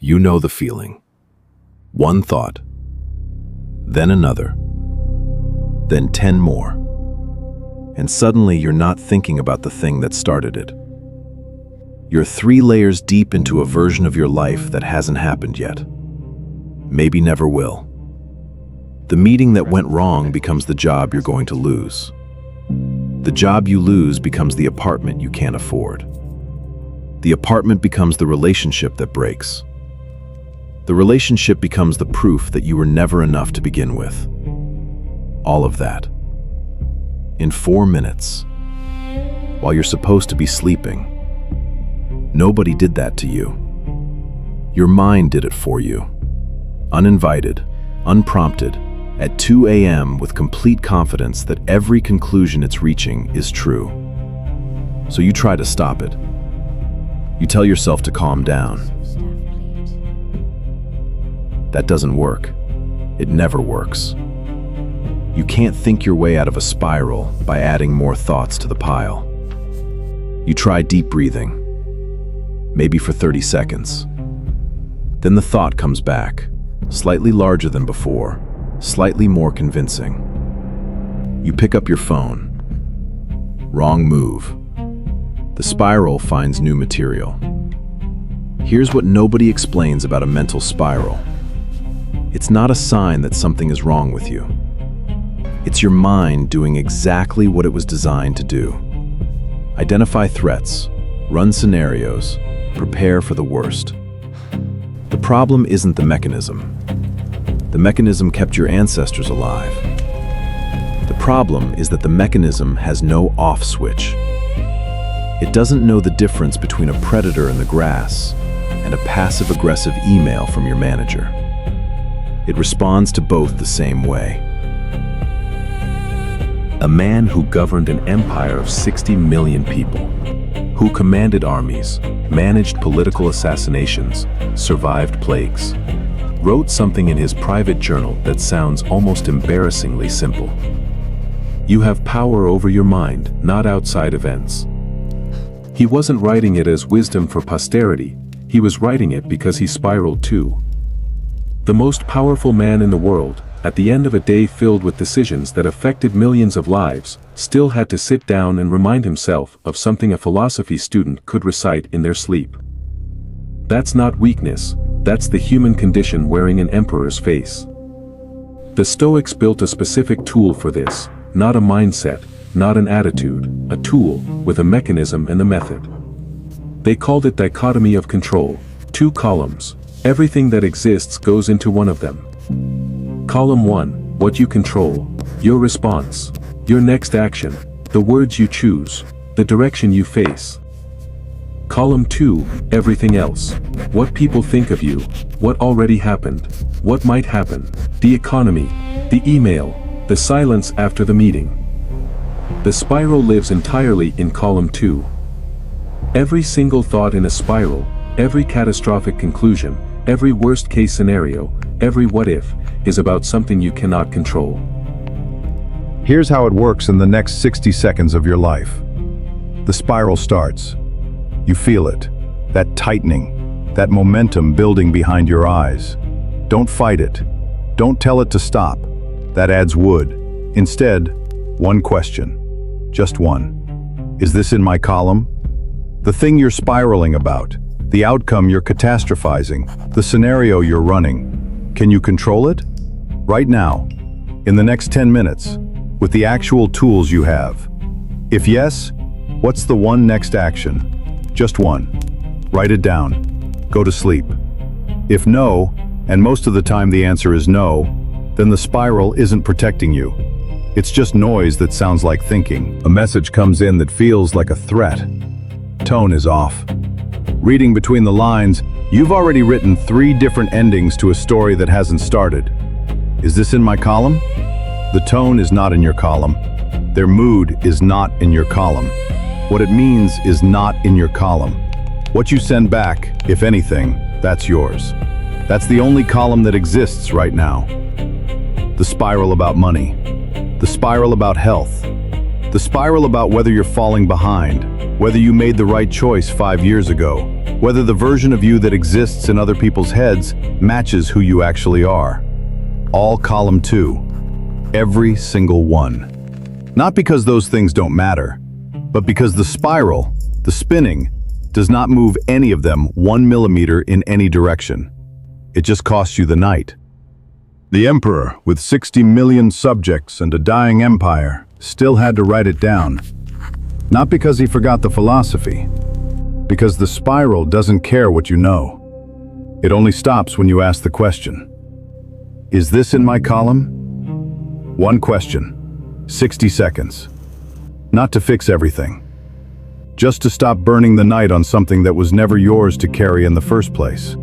You know the feeling. One thought, then another, then 10 more. And suddenly you're not thinking about the thing that started it. You're 3 layers deep into a version of your life that hasn't happened yet. Maybe never will. The meeting that went wrong becomes the job you're going to lose. The job you lose becomes the apartment you can't afford. The apartment becomes the relationship that breaks. The relationship becomes the proof that you were never enough to begin with. All of that. In 4 minutes. While you're supposed to be sleeping. Nobody did that to you. Your mind did it for you. Uninvited, unprompted, at 2 a.m. with complete confidence that every conclusion it's reaching is true. So you try to stop it. You tell yourself to calm down. That doesn't work. It never works. You can't think your way out of a spiral by adding more thoughts to the pile. You try deep breathing, maybe for 30 seconds. Then the thought comes back, slightly larger than before, slightly more convincing. You pick up your phone. Wrong move. The spiral finds new material. Here's what nobody explains about a mental spiral. It's not a sign that something is wrong with you. It's your mind doing exactly what it was designed to do. Identify threats, run scenarios, prepare for the worst. The problem isn't the mechanism. The mechanism kept your ancestors alive. The problem is that the mechanism has no off switch. It doesn't know the difference between a predator in the grass and a passive-aggressive email from your manager. It responds to both the same way. A man who governed an empire of 60 million people, who commanded armies, managed political assassinations, survived plagues, wrote something in his private journal that sounds almost embarrassingly simple. You have power over your mind, not outside events. He wasn't writing it as wisdom for posterity, he was writing it because he spiraled too. The most powerful man in the world, at the end of a day filled with decisions that affected millions of lives, still had to sit down and remind himself of something a philosophy student could recite in their sleep. That's not weakness, that's the human condition wearing an emperor's face. The Stoics built a specific tool for this, not a mindset, not an attitude, a tool, with a mechanism and a method. They called it dichotomy of control, 2 columns. Everything that exists goes into one of them. Column 1, what you control, your response, your next action, the words you choose, the direction you face. Column 2, everything else, what people think of you, what already happened, what might happen, the economy, the email, the silence after the meeting. The spiral lives entirely in column 2. Every single thought in a spiral, every catastrophic conclusion, every worst-case scenario, every what-if, is about something you cannot control. Here's how it works in the next 60 seconds of your life. The spiral starts. You feel it, that tightening, that momentum building behind your eyes. Don't fight it. Don't tell it to stop. That adds wood. Instead, one question. Just one. Is this in my column? The thing you're spiraling about, the outcome you're catastrophizing, the scenario you're running. Can you control it? Right now, in the next 10 minutes, with the actual tools you have. If yes, what's the one next action? Just one. Write it down. Go to sleep. If no, and most of the time the answer is no, then the spiral isn't protecting you. It's just noise that sounds like thinking. A message comes in that feels like a threat. Tone is off. Reading between the lines, you've already written 3 different endings to a story that hasn't started. Is this in my column? The tone is not in your column. Their mood is not in your column. What it means is not in your column. What you send back, if anything, that's yours. That's the only column that exists right now. The spiral about money. The spiral about health. The spiral about whether you're falling behind, whether you made the right choice 5 years ago. Whether the version of you that exists in other people's heads matches who you actually are. All column 2. Every single one. Not because those things don't matter, but because the spiral, the spinning, does not move any of them 1 millimeter in any direction. It just costs you the night. The emperor, with 60 million subjects and a dying empire, still had to write it down. Not because he forgot the philosophy, because the spiral doesn't care what you know. It only stops when you ask the question. Is this in my column? One question, 60 seconds. Not to fix everything. Just to stop burning the night on something that was never yours to carry in the first place.